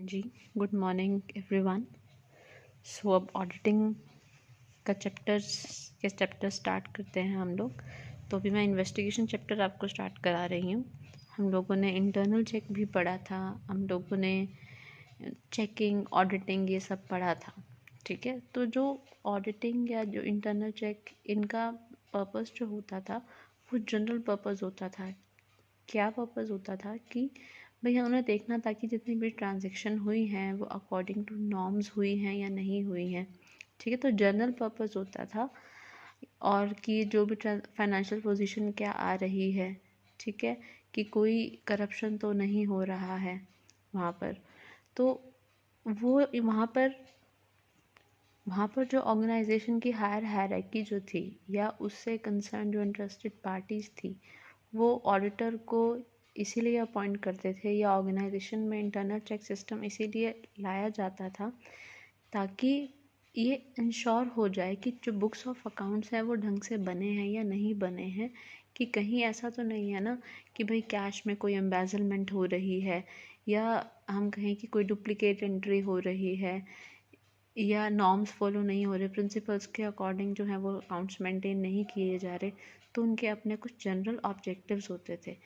जी, good morning everyone. सो अब auditing का chapter start करते हैं हम लोग। तो अभी मैं इन्वेस्टिगेशन चैप्टर आपको स्टार्ट करा रही हूँ। हम लोगों ने इंटरनल चेक भी पढ़ा था, हम लोगों ने चेकिंग, ऑडिटिंग ये सब पढ़ा था, ठीक है। तो जो ऑडिटिंग या जो इंटरनल चेक, इनका पर्पस जो होता था वो जनरल पर्पस होता था। क्या पर्पस होता था कि भैया उन्हें देखना था कि जितनी भी ट्रांजैक्शन हुई हैं वो अकॉर्डिंग टू नॉर्म्स हुई हैं या नहीं हुई हैं, ठीक है। तो जनरल पर्पस होता था, और कि जो भी फाइनेंशियल पोजीशन क्या आ रही है, ठीक है, कि कोई करप्शन तो नहीं हो रहा है वहाँ पर। तो वो वहाँ पर जो ऑर्गेनाइजेशन की हायरार्की जो थी या उससे कंसर्न जो इंटरेस्टेड पार्टीज़ थी, वो ऑडिटर को इसीलिए अपॉइंट करते थे, या ऑर्गेनाइजेशन में इंटरनल चेक सिस्टम इसीलिए लाया जाता था ताकि ये इंश्योर हो जाए कि जो बुक्स ऑफ अकाउंट्स हैं वो ढंग से बने हैं या नहीं बने हैं, कि कहीं ऐसा तो नहीं है ना कि भाई कैश में कोई एम्बेजलमेंट हो रही है, या हम कहें कि कोई डुप्लीकेट एंट्री हो रही है, या नॉर्म्स फॉलो नहीं हो रहे, प्रिंसिपल्स के अकॉर्डिंग जो है वो अकाउंट्स मेंटेन नहीं किए जा रहे। तो उनके अपने कुछ जनरल ऑब्जेक्टिव्स होते थे,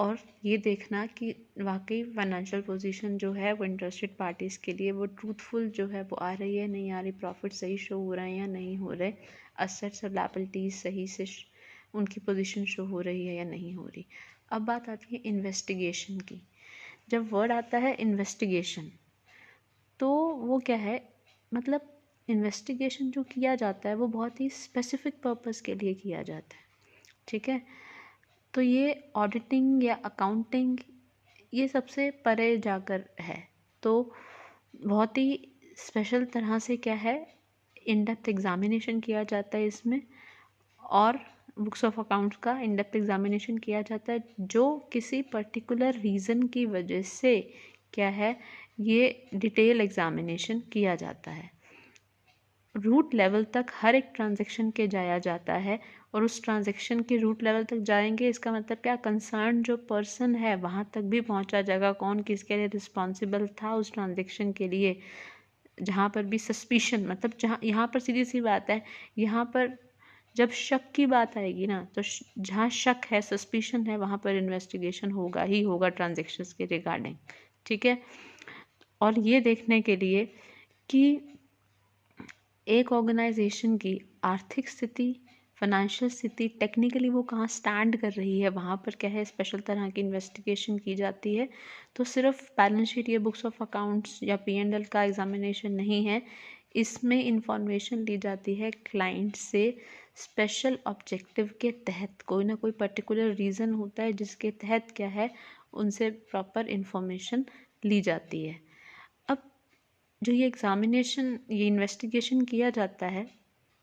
और ये देखना कि वाकई फाइनेंशियल पोजीशन जो है वो इंटरेस्टेड पार्टीज़ के लिए वो ट्रूथफुल जो है वो आ रही है, नहीं आ रही, प्रॉफिट सही शो हो रहे हैं या नहीं हो रहे, असेट्स और लायबिलिटीज़ सही से उनकी पोजीशन शो हो रही है या नहीं हो रही। अब बात आती है इन्वेस्टिगेशन की। जब वर्ड आता है इन्वेस्टिगेशन, तो वो क्या है, मतलब इन्वेस्टिगेशन जो किया जाता है वो बहुत ही स्पेसिफिक पर्पस के लिए किया जाता है, ठीक है। तो ये ऑडिटिंग या अकाउंटिंग ये सबसे परे जाकर है। तो बहुत ही स्पेशल तरह से क्या है, इन डेप्थ एग्जामिनेशन किया जाता है इसमें, और बुक्स ऑफ अकाउंट्स का इन डेप्थ एग्जामिनेशन किया जाता है, जो किसी पर्टिकुलर रीज़न की वजह से क्या है, ये डिटेल एग्जामिनेशन किया जाता है। रूट लेवल तक हर एक ट्रांजैक्शन के जाया जाता है, और उस ट्रांजैक्शन के रूट लेवल तक जाएंगे, इसका मतलब क्या, कंसर्न जो पर्सन है वहाँ तक भी पहुँचा जाएगा, कौन किसके लिए रिस्पॉन्सिबल था उस ट्रांजैक्शन के लिए। जहाँ पर भी सस्पिशन, मतलब जहाँ यहाँ पर सीधी सी बात है, यहाँ पर जब शक की बात आएगी ना, तो जहाँ शक है, सस्पिशन है, वहाँ पर इन्वेस्टिगेशन होगा ही होगा ट्रांजेक्शन्स के रिगार्डिंग, ठीक है। और ये देखने के लिए कि एक ऑर्गेनाइजेशन की आर्थिक स्थिति, फाइनेंशियल स्थिति, टेक्निकली वो कहाँ स्टैंड कर रही है, वहाँ पर क्या है, स्पेशल तरह की इन्वेस्टिगेशन की जाती है। तो सिर्फ बैलेंस शीट या बुक्स ऑफ अकाउंट्स या P&L का एग्जामिनेशन नहीं है, इसमें इंफॉर्मेशन ली जाती है क्लाइंट से स्पेशल ऑब्जेक्टिव के तहत। कोई ना कोई पर्टिकुलर रीज़न होता है जिसके तहत क्या है, उनसे प्रॉपर इंफॉर्मेशन ली जाती है। अब जो ये इन्वेस्टिगेशन किया जाता है,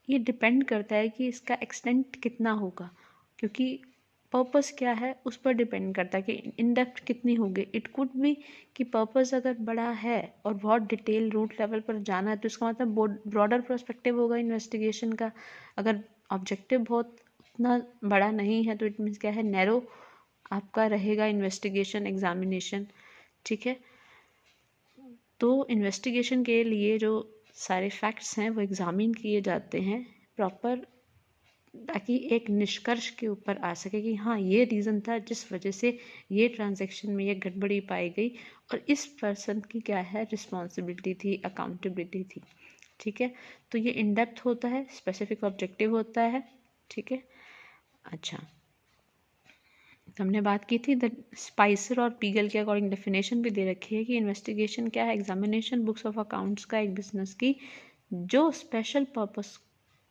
ये डिपेंड करता है कि इसका एक्सटेंट कितना होगा, क्योंकि पर्पस क्या है उस पर डिपेंड करता है कि इन डेप्थ कितनी होगी। इट कुड बी कि पर्पस अगर बड़ा है और बहुत डिटेल रूट लेवल पर जाना है, तो इसका मतलब ब्रॉडर पर्सपेक्टिव होगा इन्वेस्टिगेशन का। अगर ऑब्जेक्टिव बहुत उतना बड़ा नहीं है, तो इट मीन्स क्या है, नैरो आपका रहेगा इन्वेस्टिगेशन एग्जामिनेशन, ठीक है। तो इन्वेस्टिगेशन के लिए जो सारे फैक्ट्स हैं वो एग्ज़ामिन किए जाते हैं प्रॉपर, ताकि एक निष्कर्ष के ऊपर आ सके कि हाँ, ये रीज़न था जिस वजह से ये ट्रांजैक्शन में ये गड़बड़ी पाई गई, और इस पर्सन की क्या है, रिस्पॉन्सिबिलिटी थी, अकाउंटेबिलिटी थी, ठीक है। तो ये इन डेप्थ होता है, स्पेसिफिक ऑब्जेक्टिव होता है, ठीक है। अच्छा, हमने बात की थी द स्पाइसर और पीगल के अकॉर्डिंग डेफिनेशन भी दे रखी है कि इन्वेस्टिगेशन क्या है, एग्जामिनेशन बुक्स ऑफ अकाउंट्स का एक बिजनेस की जो स्पेशल पर्पस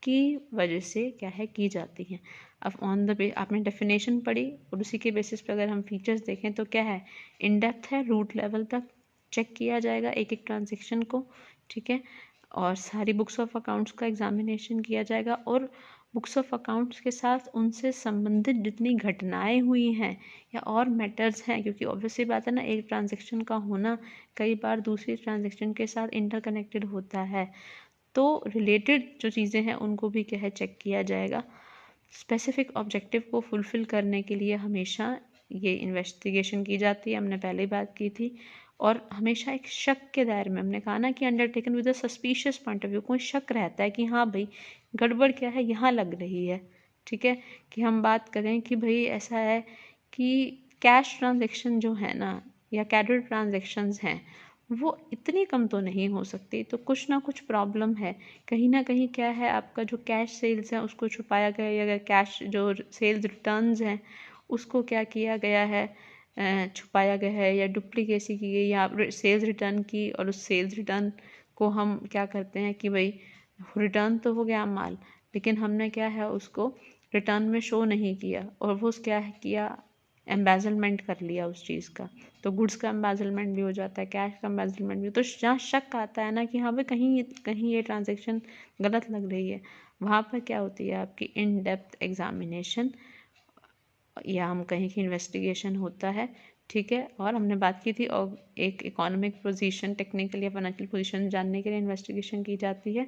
की वजह से क्या है की जाती है। अब ऑन द आपने डेफिनेशन पढ़ी, और उसी के बेसिस पे अगर हम फीचर्स देखें तो क्या है, इन डेप्थ है, रूट लेवल तक चेक किया जाएगा एक एक ट्रांजेक्शन को, ठीक है। और सारी बुक्स ऑफ अकाउंट्स का एग्जामिनेशन किया जाएगा, और बुक्स ऑफ अकाउंट्स के साथ उनसे संबंधित जितनी घटनाएं हुई हैं या और मैटर्स हैं, क्योंकि ऑब्वियसली बात है ना, एक ट्रांजैक्शन का होना कई बार दूसरी ट्रांजैक्शन के साथ इंटरकनेक्टेड होता है, तो रिलेटेड जो चीज़ें हैं उनको भी क्या है, चेक किया जाएगा। स्पेसिफिक ऑब्जेक्टिव को फुलफ़िल करने के लिए हमेशा ये इन्वेस्टिगेशन की जाती है, हमने पहले ही बात की थी। और हमेशा एक शक के दायरे में, हमने कहा ना कि undertaken with a suspicious point of view, कोई शक रहता है कि हाँ भाई गड़बड़ क्या है, यहाँ लग रही है। ठीक है, कि हम बात करें कि भाई ऐसा है कि कैश ट्रांजेक्शन जो है ना या कैडर ट्रांजेक्शन्स हैं वो इतनी कम तो नहीं हो सकती, तो कुछ ना कुछ प्रॉब्लम है कहीं ना कहीं। क्या है, आपका जो कैश सेल्स है उसको छुपाया गया, या कैश जो सेल्स रिटर्न्स हैं उसको क्या किया गया है, छुपाया गया है, या डुप्लीकेसी की गई, या सेल्स रिटर्न की और उस सेल्स रिटर्न को हम क्या करते हैं कि भाई रिटर्न तो हो गया माल, लेकिन हमने क्या है उसको रिटर्न में शो नहीं किया, और वो क्या है किया, एम्बेजलमेंट कर लिया उस चीज़ का। तो गुड्स का एम्बेजलमेंट भी हो जाता है, कैश का एम्बेजलमेंट भी। तो जहाँ शक आता है ना कि हाँ भाई कहीं ये ट्रांजेक्शन गलत लग रही है, वहाँ पर क्या होती है आपकी इन डेप्थ एग्जामिनेशन, या हम कहीं की इन्वेस्टिगेशन होता है। ठीक है, और हमने बात की थी, और एक इकोनॉमिक पोजीशन, टेक्निकल या फाइनेंशियल पोजीशन जानने के लिए इन्वेस्टिगेशन की जाती है।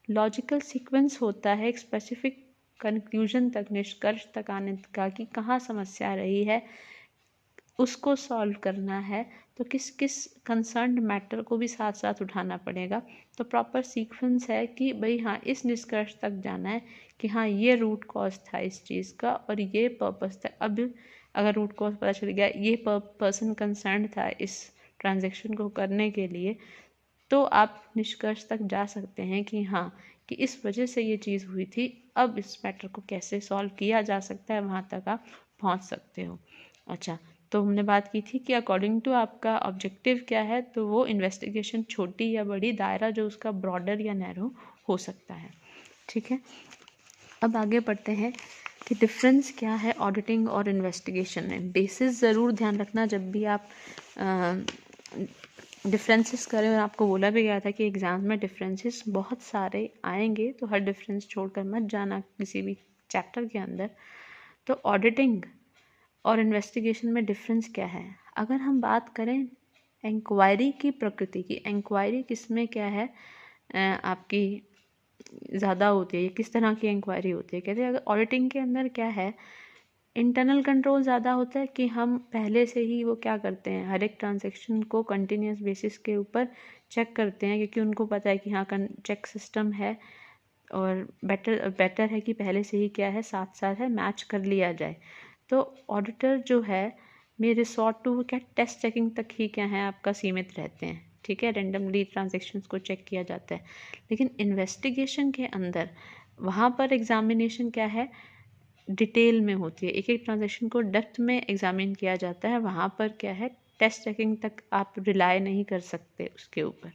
लॉजिकल सीक्वेंस होता है एक स्पेसिफिक कंक्लूजन तक, निष्कर्ष तक आने का, कि कहाँ समस्या रही है उसको सॉल्व करना है, तो किस किस कंसर्न्ड मैटर को भी साथ साथ उठाना पड़ेगा। तो प्रॉपर सीक्वेंस है कि भाई हाँ इस निष्कर्ष तक जाना है कि हाँ ये रूट कॉज था इस चीज़ का और ये पर्पस था। अब अगर रूट कॉज पता चल गया, ये पर्सन कंसर्न था इस ट्रांजेक्शन को करने के लिए, तो आप निष्कर्ष तक जा सकते हैं कि हाँ कि इस वजह से ये चीज़ हुई थी, अब इस मैटर को कैसे सॉल्व किया जा सकता है, वहाँ तक आप पहुँच सकते हो। अच्छा, तो हमने बात की थी कि अकॉर्डिंग टू आपका ऑब्जेक्टिव क्या है, तो वो इन्वेस्टिगेशन छोटी या बड़ी, दायरा जो उसका ब्रॉडर या नैरो हो सकता है। ठीक है, अब आगे बढ़ते हैं कि डिफरेंस क्या है ऑडिटिंग और इन्वेस्टिगेशन में। बेसिस ज़रूर ध्यान रखना जब भी आप डिफरेंसेस करें, और आपको बोला भी गया था कि एग्ज़ाम में डिफरेंसेस बहुत सारे आएंगे, तो हर डिफरेंस छोड़कर मत जाना किसी भी चैप्टर के अंदर। तो ऑडिटिंग और इन्वेस्टिगेशन में डिफरेंस क्या है, अगर हम बात करें इंक्वायरी की प्रकृति की, इंक्वायरी किस में क्या है आपकी ज़्यादा होती है, किस तरह की इंक्वायरी होती है। कहते हैं अगर ऑडिटिंग के अंदर क्या है, इंटरनल कंट्रोल ज़्यादा होता है कि हम पहले से ही वो क्या करते हैं, हर एक ट्रांजेक्शन को कंटिन्यूस बेसिस के ऊपर चेक करते हैं, क्योंकि उनको पता है कि हाँ चेक सिस्टम है और बेटर है कि पहले से ही क्या है साथ साथ है मैच कर लिया जाए। तो ऑडिटर जो है मे रिसॉर्ट टू क्या टेस्ट चेकिंग तक ही क्या है आपका सीमित रहते हैं। ठीक है, रेंडमली ट्रांजेक्शन्स को चेक किया जाता है, लेकिन इन्वेस्टिगेशन के अंदर वहाँ पर एग्जामिनेशन क्या है डिटेल में होती है, एक एक ट्रांजेक्शन को डेप्थ में एग्जामिन किया जाता है। वहाँ पर क्या है टेस्ट चेकिंग तक आप रिलाई नहीं कर सकते उसके ऊपर।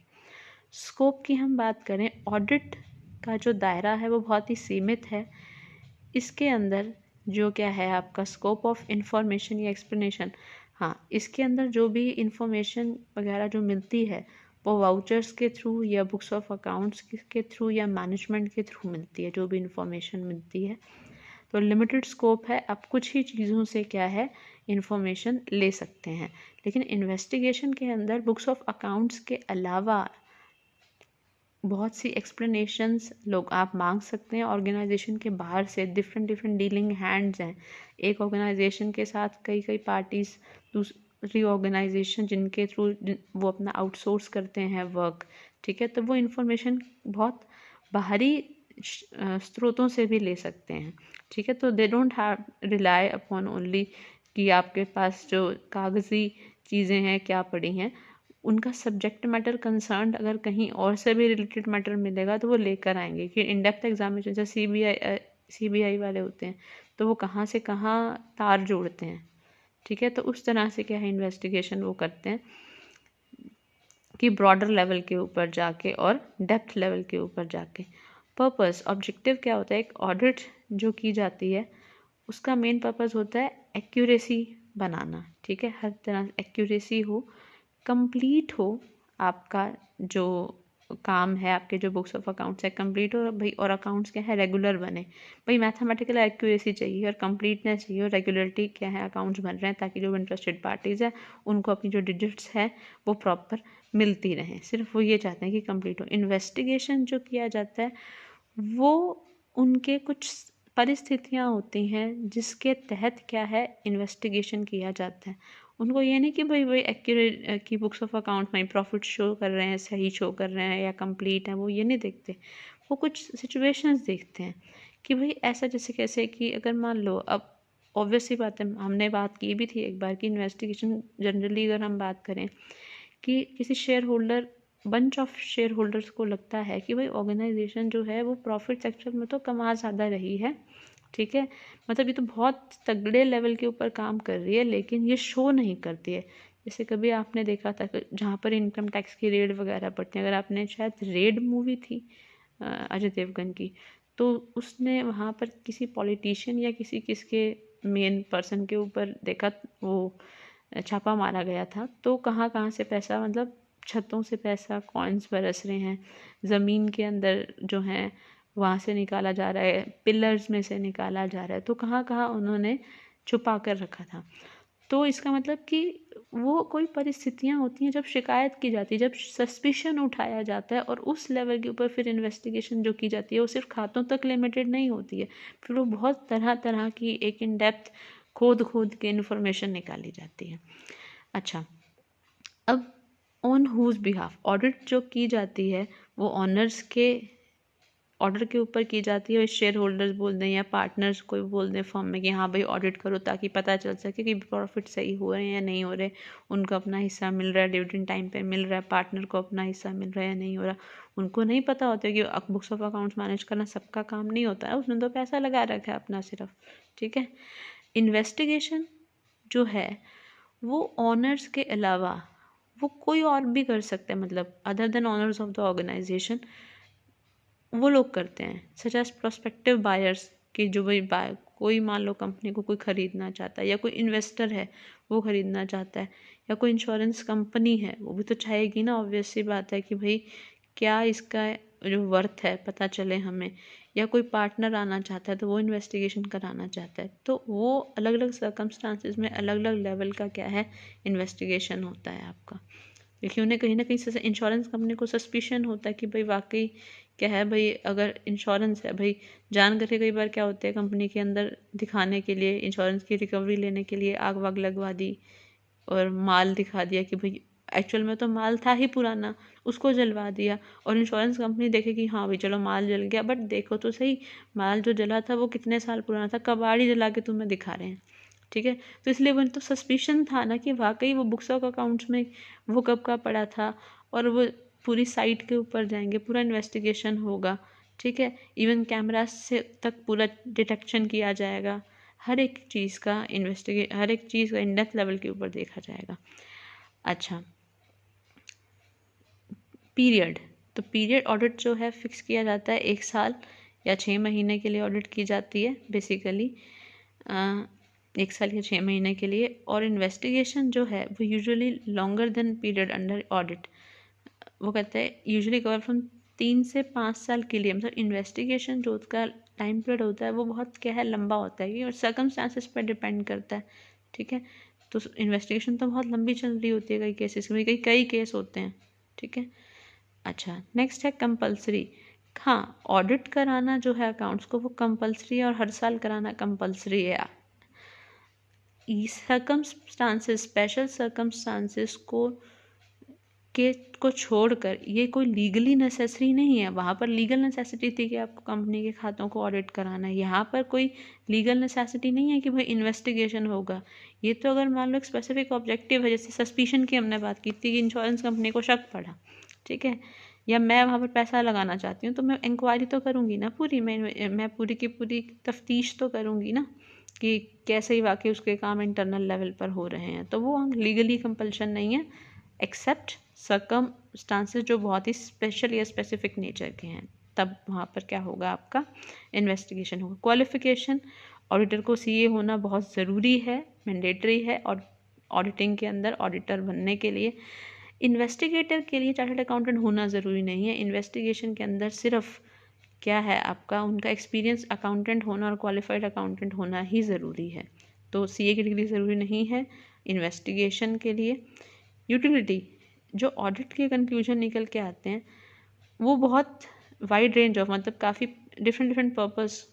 स्कोप की हम बात करें, ऑडिट का जो दायरा है वो बहुत ही सीमित है। इसके अंदर जो क्या है आपका स्कोप ऑफ इंफॉर्मेशन या एक्सप्लेनेशन, हाँ इसके अंदर जो भी इंफॉर्मेशन वगैरह जो मिलती है वो वाउचर्स के थ्रू या बुक्स ऑफ अकाउंट्स के थ्रू या मैनेजमेंट के थ्रू मिलती है, जो भी इंफॉर्मेशन मिलती है। तो लिमिटेड स्कोप है, आप कुछ ही चीज़ों से क्या है इंफॉर्मेशन ले सकते हैं। लेकिन इन्वेस्टिगेशन के अंदर बुक्स ऑफ अकाउंट्स के अलावा बहुत सी एक्सप्लेनेशंस लोग आप मांग सकते हैं ऑर्गेनाइजेशन के बाहर से। डिफरेंट डीलिंग हैंड्स हैं एक ऑर्गेनाइजेशन के साथ, कई कई पार्टीज दूसरी ऑर्गेनाइजेशन जिनके थ्रू वो अपना आउटसोर्स करते हैं वर्क। ठीक है, तो वो इन्फॉर्मेशन बहुत बाहरी स्रोतों से भी ले सकते हैं। ठीक है, तो they don't have rely upon only कि आपके पास जो कागज़ी चीज़ें हैं क्या पड़ी हैं, उनका सब्जेक्ट मैटर कंसर्न अगर कहीं और से भी रिलेटेड मैटर मिलेगा तो वो लेकर आएंगे। कि इन डेप्थ एग्जामिनेशन जैसे सीबीआई वाले होते हैं, तो वो कहाँ से कहाँ तार जोड़ते हैं। ठीक है, तो उस तरह से क्या है इन्वेस्टिगेशन वो करते हैं कि ब्रॉडर लेवल के ऊपर जाके और डेप्थ लेवल के ऊपर जाके। पर्पस ऑब्जेक्टिव क्या होता है, एक ऑडिट जो की जाती है उसका मेन पर्पस होता है एक्यूरेसी बनाना। ठीक है, हर तरह एक्यूरेसी हो, कंप्लीट हो, आपका जो काम है, आपके जो बुक्स ऑफ अकाउंट्स है कंप्लीट हो भाई, और अकाउंट्स क्या है रेगुलर बने भाई। मैथमेटिकल एक्यूरेसी चाहिए और कंप्लीटनेस चाहिए और रेगुलरिटी क्या है अकाउंट्स बन रहे हैं, ताकि जो इंटरेस्टेड पार्टीज़ है उनको अपनी जो डिजिट्स है वो प्रॉपर मिलती रहें। सिर्फ वो ये चाहते हैं कि कंप्लीट हो। इन्वेस्टिगेशन जो किया जाता है वो उनके कुछ परिस्थितियाँ होती हैं जिसके तहत क्या है इन्वेस्टिगेशन किया जाता है। उनको ये नहीं कि भाई एक्यूरेट की बुक्स ऑफ अकाउंट में प्रॉफिट शो कर रहे हैं, सही शो कर रहे हैं या कंप्लीट है, वो ये नहीं देखते। वो कुछ सिचुएशंस देखते हैं कि भाई ऐसा जैसे कैसे कि अगर मान लो, अब ऑब्वियस सी बात है, हमने बात की भी थी एक बार कि इन्वेस्टिगेशन जनरली अगर हम बात करें कि किसी share holder bunch of share holders को लगता है कि भाई ऑर्गेनाइजेशन जो है वो प्रॉफिट सेक्टर में तो कमा ज़्यादा रही है, ठीक है, मतलब ये तो बहुत तगड़े लेवल के ऊपर काम कर रही है, लेकिन ये शो नहीं करती है। जैसे कभी आपने देखा था कि जहाँ पर इनकम टैक्स की रेड वगैरह पड़ती है, अगर आपने शायद रेड मूवी थी अजय देवगन की, तो उसने वहाँ पर किसी पॉलिटिशियन या किसके मेन पर्सन के ऊपर देखा, वो छापा मारा गया था, तो कहाँ कहाँ से पैसा, मतलब छतों से पैसा, कॉइन्स बरस रहे हैं, ज़मीन के अंदर जो हैं वहाँ से निकाला जा रहा है, पिलर्स में से निकाला जा रहा है, तो कहाँ कहाँ उन्होंने छुपा कर रखा था। तो इसका मतलब कि वो कोई परिस्थितियाँ होती हैं जब शिकायत की जाती है, जब सस्पिशन उठाया जाता है, और उस लेवल के ऊपर फिर इन्वेस्टिगेशन जो की जाती है वो सिर्फ खातों तक लिमिटेड नहीं होती है, फिर वो बहुत तरह तरह की एक इन डेप्थ खोद के इन्फॉर्मेशन निकाली जाती है। अच्छा, अब ऑन हुज बिहाफ ऑडिट जो की जाती है वो ऑनर्स के ऑर्डर के ऊपर की जाती है, शेयर होल्डर्स बोल दें या पार्टनर्स कोई बोल दें फर्म में कि हाँ भाई ऑडिट करो, ताकि पता चल सके कि प्रॉफिट सही हो रहे हैं या नहीं हो रहे, उनको अपना हिस्सा मिल रहा है, डिविडेंड टाइम पे मिल रहा है, पार्टनर को अपना हिस्सा मिल रहा है या नहीं हो रहा। उनको नहीं पता होता है कि बुक्स ऑफ अकाउंट्स मैनेज करना सबका काम नहीं होता है, उसने तो पैसा लगा रखा है अपना सिर्फ, ठीक है। इन्वेस्टिगेशन जो है वो ऑनर्स के अलावा वो कोई और भी कर सकते हैं, मतलब other than owners of the organisation वो लोग करते हैं, सच एज प्रोस्पेक्टिव बायर्स कि जो भाई कोई मान लो कंपनी को कोई ख़रीदना चाहता है, या कोई इन्वेस्टर है वो ख़रीदना चाहता है, या कोई इंश्योरेंस कंपनी है वो भी तो चाहेगी ना, ऑब्वियस सी बात है कि भाई क्या इसका जो वर्थ है पता चले हमें, या कोई पार्टनर आना चाहता है तो वो इन्वेस्टिगेशन कराना चाहता है, तो वो अलग अलग सर्कमस्टांसिस में अलग अलग लेवल का क्या है इन्वेस्टिगेशन होता है आपका। देखिए उन्हें कहीं ना कहीं इंश्योरेंस कंपनी को सस्पिशन होता है कि भाई वाकई क्या है, भाई अगर इंश्योरेंस है, भाई जान करके कई बार क्या होता है कंपनी के अंदर दिखाने के लिए, इंश्योरेंस की रिकवरी लेने के लिए आग वाग लगवा दी और माल दिखा दिया कि भाई एक्चुअल में तो माल था ही पुराना, उसको जलवा दिया, और इंश्योरेंस कंपनी देखे कि हाँ भाई चलो माल जल गया, बट देखो तो सही माल जो जला था वो कितने साल पुराना था, कबाड़ी जला के तुम्हें दिखा रहे हैं, ठीक है। तो इसलिए वो तो सस्पिशन था ना कि वाकई वो बुक्स ऑफ अकाउंट्स में वो कब का पड़ा था, और वो पूरी साइट के ऊपर जाएंगे, पूरा इन्वेस्टिगेशन होगा, ठीक है, इवन कैमरा से तक पूरा डिटेक्शन किया जाएगा, हर एक चीज़ का हर एक चीज़ का इन डेप्थ लेवल के ऊपर देखा जाएगा। अच्छा, पीरियड, तो पीरियड ऑडिट जो है फिक्स किया जाता है 1 साल या 6 महीने के लिए ऑडिट की जाती है बेसिकली, 1 साल या 6 महीने के लिए, और इन्वेस्टिगेशन जो है वो usually longer than period under audit, वो कहते हैं यूजुअली कवर फ्रॉम 3 से 5 साल के लिए, मतलब इन्वेस्टिगेशन जो उसका टाइम पीरियड होता है वो बहुत क्या है लंबा होता है, और सर्कमस्टांसिस पर डिपेंड करता है, ठीक है। तो इन्वेस्टिगेशन तो बहुत लंबी चल रही होती है कई केसेस में, कई केस होते हैं, ठीक है। अच्छा, नेक्स्ट है कंपलसरी। हाँ, ऑडिट कराना जो है अकाउंट्स को वो कंपलसरी है, और हर साल कराना कंपलसरी है। सर्कमस्टांसेस, स्पेशल सर्कमस्टांसेस को छोड़कर ये कोई लीगली नेसेसरी नहीं है। वहाँ पर लीगल नेसेसिटी थी कि आपको कंपनी के खातों को ऑडिट कराना है, यहाँ पर कोई लीगल नेसेसिटी नहीं है कि भाई इन्वेस्टिगेशन होगा। ये तो अगर मान लो एक स्पेसिफिक ऑब्जेक्टिव है, जैसे सस्पिशन की हमने बात की थी कि इंश्योरेंस कंपनी को शक पड़ा, ठीक है, या मैं वहाँ पर पैसा लगाना चाहती हूँ, तो मैं इंक्वायरी तो करूँगी ना पूरी, मैं पूरी की पूरी तफ्तीश तो करूँगी ना कि कैसे ही वाकई उसके काम इंटरनल लेवल पर हो रहे हैं, तो वो लीगली कंपल्शन नहीं है, एक्सेप्ट सर्कमस्टांसेस जो बहुत ही स्पेशल या स्पेसिफिक नेचर के हैं, तब वहाँ पर क्या होगा आपका इन्वेस्टिगेशन होगा। क्वालिफिकेशन, ऑडिटर को सीए होना बहुत ज़रूरी है, मैंडेटरी है, और ऑडिटिंग के अंदर ऑडिटर बनने के लिए। इन्वेस्टिगेटर के लिए चार्टर्ड अकाउंटेंट होना ज़रूरी नहीं है, इन्वेस्टिगेशन के अंदर सिर्फ क्या है आपका उनका एक्सपीरियंस अकाउंटेंट होना और क्वालिफाइड अकाउंटेंट होना ही ज़रूरी है, तो सीए की डिग्री ज़रूरी नहीं है इन्वेस्टिगेशन के लिए। यूटिलिटी, जो ऑडिट के कंक्लूजन निकल के आते हैं वो बहुत वाइड रेंज ऑफ, मतलब काफ़ी डिफरेंट पर्पस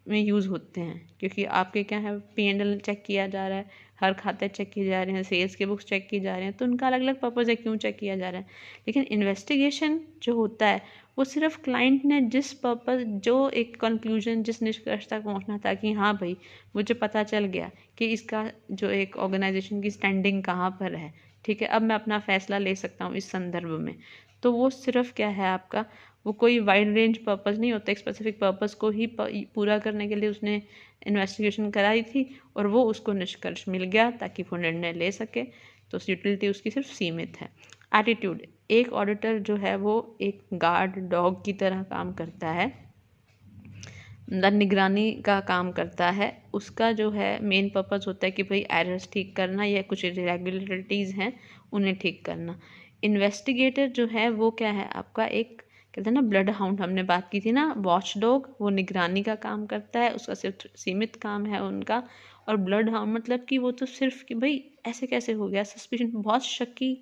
में यूज़ होते हैं, क्योंकि आपके क्या है P&L चेक किया जा रहा है, हर खाते चेक किए जा रहे हैं, सेल्स के बुक्स चेक किए जा रहे हैं, तो उनका अलग अलग पर्पज़ है क्यों चेक किया जा रहा है। लेकिन इन्वेस्टिगेशन जो होता है वो सिर्फ क्लाइंट ने जिस पर्पज़, जो एक कंक्लूजन, जिस निष्कर्ष तक पहुंचना था कि हाँ भाई मुझे पता चल गया कि इसका जो एक ऑर्गेनाइजेशन की स्टैंडिंग कहाँ पर है, ठीक है, अब मैं अपना फैसला ले सकता हूँ इस संदर्भ में। तो वो सिर्फ क्या है आपका, वो कोई वाइड रेंज पर्पज़ नहीं होता, एक स्पेसिफिक पर्पज़ को ही पूरा करने के लिए उसने इन्वेस्टिगेशन कराई थी और वो उसको निष्कर्ष मिल गया ताकि वो निर्णय ले सके, तो यूटिलिटी उसकी सिर्फ सीमित है। एटीट्यूड, एक ऑडिटर जो है वो एक गार्ड डॉग की तरह काम करता है, निगरानी का काम करता है। उसका जो है मेन पर्पज़ होता है कि भाई एरर्स ठीक करना या कुछ इरेगुलरिटीज़ हैं उन्हें ठीक करना। इन्वेस्टिगेटर जो है वो क्या है आपका, एक कहते हैं ना ब्लड हाउंड, हमने बात की थी ना, वॉच डॉग, वो निगरानी का काम करता है, उसका सिर्फ सीमित काम है उनका। और ब्लड हाउंड मतलब कि वो तो सिर्फ कि भाई ऐसे कैसे हो गया, सस्पिशन, बहुत शक्की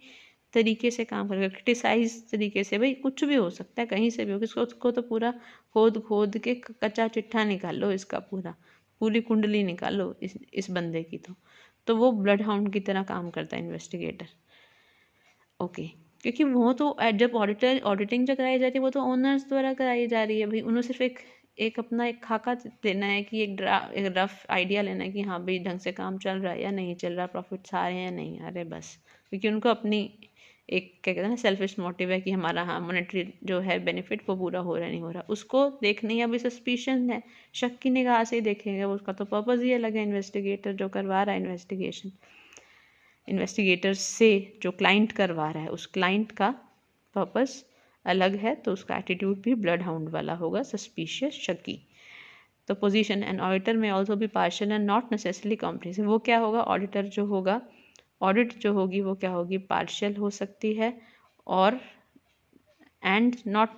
तरीके से काम करेगा, क्रिटिसाइज तरीके से, भाई कुछ भी हो सकता है, कहीं से भी हो, उसको तो पूरा खोद खोद के कच्चा चिट्ठा निकाल लो, इसका पूरी कुंडली निकाल लो इस बंदे की। तो वो ब्लड हाउंड की तरह काम करता है इन्वेस्टिगेटर। ओके, क्योंकि वो तो जब ऑडिटिंग जो कराई जाती है वो तो ओनर्स द्वारा कराई जा रही है, भाई उन्हें सिर्फ एक अपना एक खाका देना है कि एक रफ आइडिया लेना है कि हाँ भाई ढंग से काम चल रहा है या नहीं चल रहा, प्रॉफिट्स आ रहे हैं या नहीं आ रहे, बस। क्योंकि उनको अपनी एक क्या कहते हैं ना सेल्फिश मोटिव है कि हमारा हाँ मॉनेटरी जो है बेनिफिट वो पूरा हो रहा है नहीं हो रहा, उसको देखनी है। अभी सस्पिशन है, शक की निगाह से ही देखेंगे, उसका तो पर्पज़ ही अलग है। इन्वेस्टिगेटर जो करवा रहा है इन्वेस्टिगेशन, इन्वेस्टिगेटर से जो क्लाइंट करवा रहा है उस क्लाइंट का पर्पस अलग है, तो उसका एटीट्यूड भी ब्लड हाउंड वाला होगा, सस्पिशियस, शकी। तो पोजीशन, एन ऑडिटर में ऑल्सो भी partial and not necessarily comprehensive. वो क्या होगा, ऑडिटर जो होगा, ऑडिट जो होगी वो क्या होगी, पार्शियल हो सकती है और एंड नॉट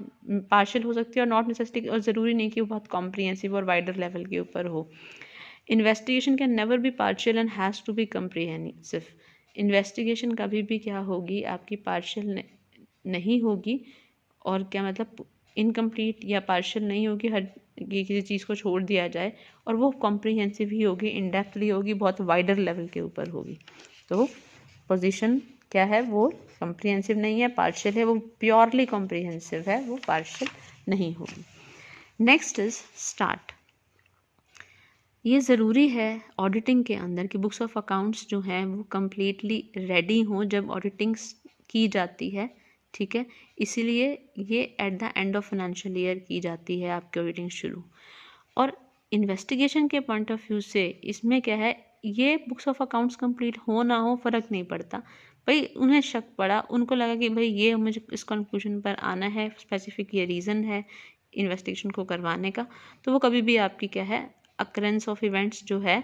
पार्शियल हो सकती है और नॉट नेसेसरी, और ज़रूरी नहीं कि वो बहुत कॉम्प्रिहेंसिव और वाइडर लेवल के ऊपर हो। Investigation can never be partial and has to be comprehensive. Investigation कभी भी क्या होगी आपकी, पार्शियल नहीं होगी, और क्या मतलब इनकम्प्लीट या पार्शियल नहीं होगी, हर किसी चीज़ को छोड़ दिया जाए, और वो कॉम्प्रिहेंसिव ही होगी, इन डेप्थली होगी, बहुत वाइडर लेवल के ऊपर होगी। तो पोजीशन क्या है, वो कॉम्प्रिहेंसिव नहीं है, पार्शियल है, वो प्योरली कॉम्प्रिहेंसिव है, वो पार्शियल नहीं होगी। Next is start. ये ज़रूरी है ऑडिटिंग के अंदर कि बुक्स ऑफ अकाउंट्स जो हैं वो कम्प्लीटली रेडी हों जब ऑडिटिंग की जाती है, ठीक है। इसीलिए ये eight the end of financial year की जाती है आपकी ऑडिटिंग शुरू। और इन्वेस्टिगेशन के पॉइंट ऑफ व्यू से इसमें क्या है, ये बुक्स ऑफ अकाउंट्स कंप्लीट हो ना हो फ़र्क नहीं पड़ता, भाई उन्हें शक पड़ा, उनको लगा कि भाई ये मुझे इस कंक्लूजन पर आना है, स्पेसिफिक ये रीज़न है इन्वेस्टिगेशन को करवाने का, तो वो कभी भी आपकी क्या है अकरेंस ऑफ इवेंट्स जो है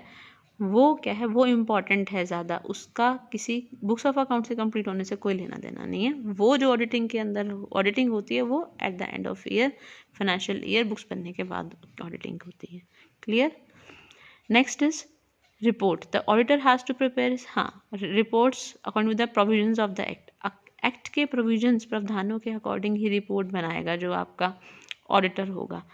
वो क्या है, वो इम्पॉर्टेंट है ज़्यादा, उसका किसी बुक्स ऑफ अकाउंट से कंप्लीट होने से कोई लेना देना नहीं है। वो जो ऑडिटिंग के अंदर ऑडिटिंग होती है वो at the end of year, financial year books बनने के बाद ऑडिटिंग होती है। Clear. Next is report. The auditor has to prepare reports according to the provisions of the act. Act के प्रोविजंस, प्रावधानों के अकॉर्डिंग ही रिपोर्ट बनाएगा जो आपका ऑडिटर होगा।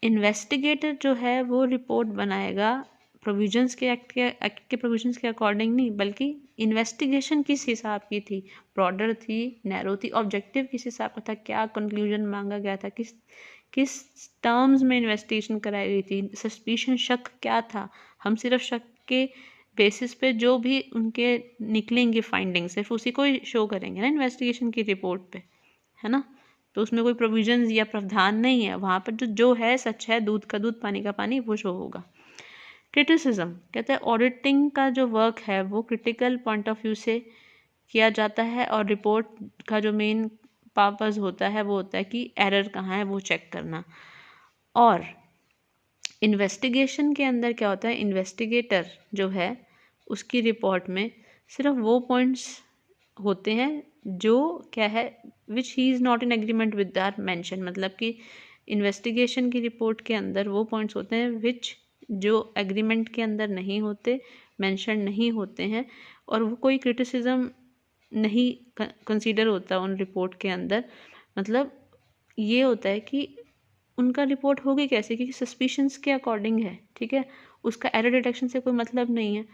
इन्वेस्टिगेटर जो है वो रिपोर्ट बनाएगा प्रोविजंस के एक्ट के प्रोविजंस के अकॉर्डिंग नहीं, बल्कि इन्वेस्टिगेशन किस हिसाब की थी, ब्रॉडर थी, नैरो थी, ऑब्जेक्टिव किस हिसाब का था, क्या कंक्लूजन मांगा गया था, किस टर्म्स में इन्वेस्टिगेशन कराई गई थी, सस्पिशन, शक क्या था। हम सिर्फ शक के बेसिस पे जो भी उनके निकलेंगे फाइंडिंग सिर्फ उसी को ही शो करेंगे ना इन्वेस्टिगेशन की रिपोर्ट पे, है ना। तो उसमें कोई प्रोविजंस या प्रावधान नहीं है, वहाँ पर जो है सच है, दूध का दूध पानी का पानी, वो शो होगा। क्रिटिसिज्म, कहते हैं ऑडिटिंग का जो वर्क है वो क्रिटिकल पॉइंट ऑफ व्यू से किया जाता है, और रिपोर्ट का जो मेन पर्पस होता है वो होता है कि एरर कहाँ है वो चेक करना। और इन्वेस्टिगेशन के अंदर क्या होता है, इन्वेस्टिगेटर जो है उसकी रिपोर्ट में सिर्फ वो पॉइंट्स होते हैं जो क्या है which he is not in agreement with our mention, मतलब कि इन्वेस्टिगेशन की रिपोर्ट के अंदर वो पॉइंट्स होते हैं विच जो एग्रीमेंट के अंदर नहीं होते, मेंशन नहीं होते हैं, और वो कोई क्रिटिसिज्म नहीं कंसीडर होता उन रिपोर्ट के अंदर। मतलब ये होता है कि उनका रिपोर्ट होगी कैसे, क्योंकि सस्पिशंस के अकॉर्डिंग है, ठीक है, उसका एरर डिटेक्शन से कोई मतलब नहीं है।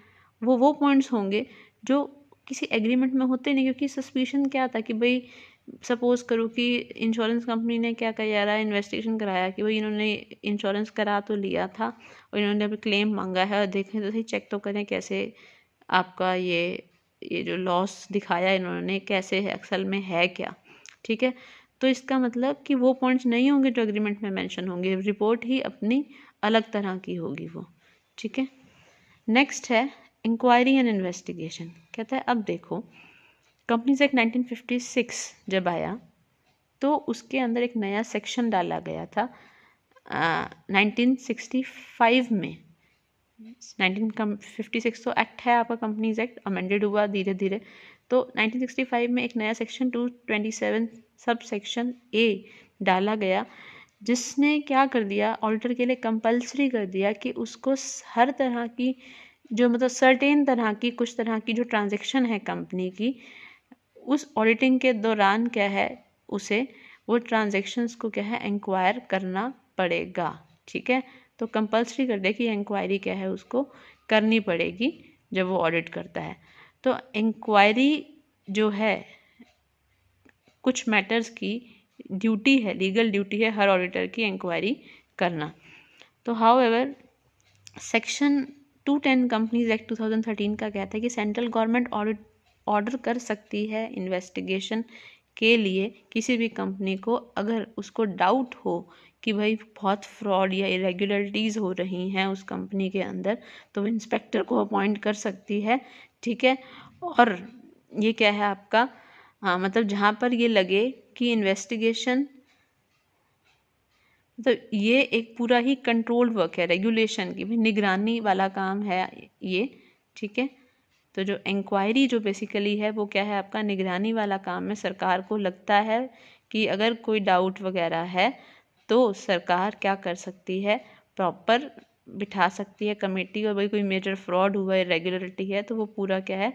वो पॉइंट्स होंगे जो किसी एग्रीमेंट में होते नहीं, क्योंकि सस्पिशन क्या था कि भाई सपोज करो कि इंश्योरेंस कंपनी ने क्या करा, इन्वेस्टिगेशन कराया कि भाई इन्होंने इंश्योरेंस करा तो लिया था और इन्होंने अभी क्लेम मांगा है, और देखें तो सही चेक तो करें कैसे आपका ये जो लॉस दिखाया इन्होंने कैसे है, असल में है क्या, ठीक है। तो इसका मतलब कि वो पॉइंट्स नहीं होंगे जो एग्रीमेंट में मेंशन होंगे, रिपोर्ट ही अपनी अलग तरह की होगी वो, ठीक है। नेक्स्ट है इंक्वायरी एंड इन्वेस्टिगेशन। कहता है अब देखो, कंपनीज एक्ट 1956 जब आया तो उसके अंदर एक नया सेक्शन डाला गया था 1965 में। 1956 तो एक्ट है आपका, कंपनीज एक्ट अमेंडेड हुआ धीरे धीरे, तो 1965 में एक नया सेक्शन 227 सब सेक्शन ए डाला गया, जिसने क्या कर दिया, ऑडिटर के लिए कंपलसरी कर दिया कि उसको हर तरह की जो मतलब सर्टेन तरह की कुछ तरह की जो ट्रांजैक्शन है कंपनी की, उस ऑडिटिंग के दौरान क्या है उसे वो ट्रांजैक्शंस को क्या है इंक्वायर करना पड़ेगा, ठीक है। तो कंपलसरी कर दे कि इंक्वायरी क्या है उसको करनी पड़ेगी जब वो ऑडिट करता है। तो इंक्वायरी जो है कुछ मैटर्स की ड्यूटी है, लीगल ड्यूटी है हर ऑडिटर की इंक्वायरी करना। तो हाउएवर सेक्शन 210 कंपनीज एक्ट 2013 का कहता है कि सेंट्रल गवर्नमेंट ऑर्डर कर सकती है इन्वेस्टिगेशन के लिए किसी भी कंपनी को, अगर उसको डाउट हो कि भाई बहुत फ्रॉड या इरेगुलरिटीज़ हो रही हैं उस कंपनी के अंदर, तो वो इंस्पेक्टर को अपॉइंट कर सकती है, ठीक है। और ये क्या है आपका, हाँ मतलब जहाँ पर ये लगे कि इन्वेस्टिगेशन तो ये एक पूरा ही कंट्रोल वर्क है, रेगुलेशन की भी निगरानी वाला काम है ये, ठीक है। तो जो इंक्वायरी जो बेसिकली है वो क्या है आपका निगरानी वाला काम है। सरकार को लगता है कि अगर कोई डाउट वगैरह है तो सरकार क्या कर सकती है, प्रॉपर बिठा सकती है कमेटी, और भाई कोई मेजर फ्रॉड हुआ है, इरेगुलरिटी है, तो वो पूरा क्या है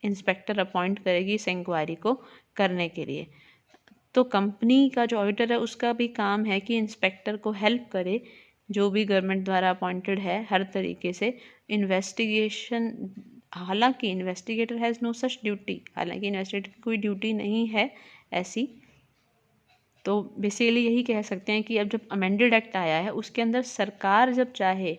इंस्पेक्टर अपॉइंट करेगी इस इंक्वायरी को करने के लिए। तो कंपनी का जो ऑडिटर है उसका भी काम है कि इंस्पेक्टर को हेल्प करे, जो भी गवर्नमेंट द्वारा अपॉइंटेड है हर तरीके से इन्वेस्टिगेशन। हालांकि investigator has no such duty, हालांकि इन्वेस्टिगेटर की कोई ड्यूटी नहीं है ऐसी। तो बेसिकली यही कह सकते हैं कि अब जब अमेंडेड एक्ट आया है उसके अंदर सरकार जब चाहे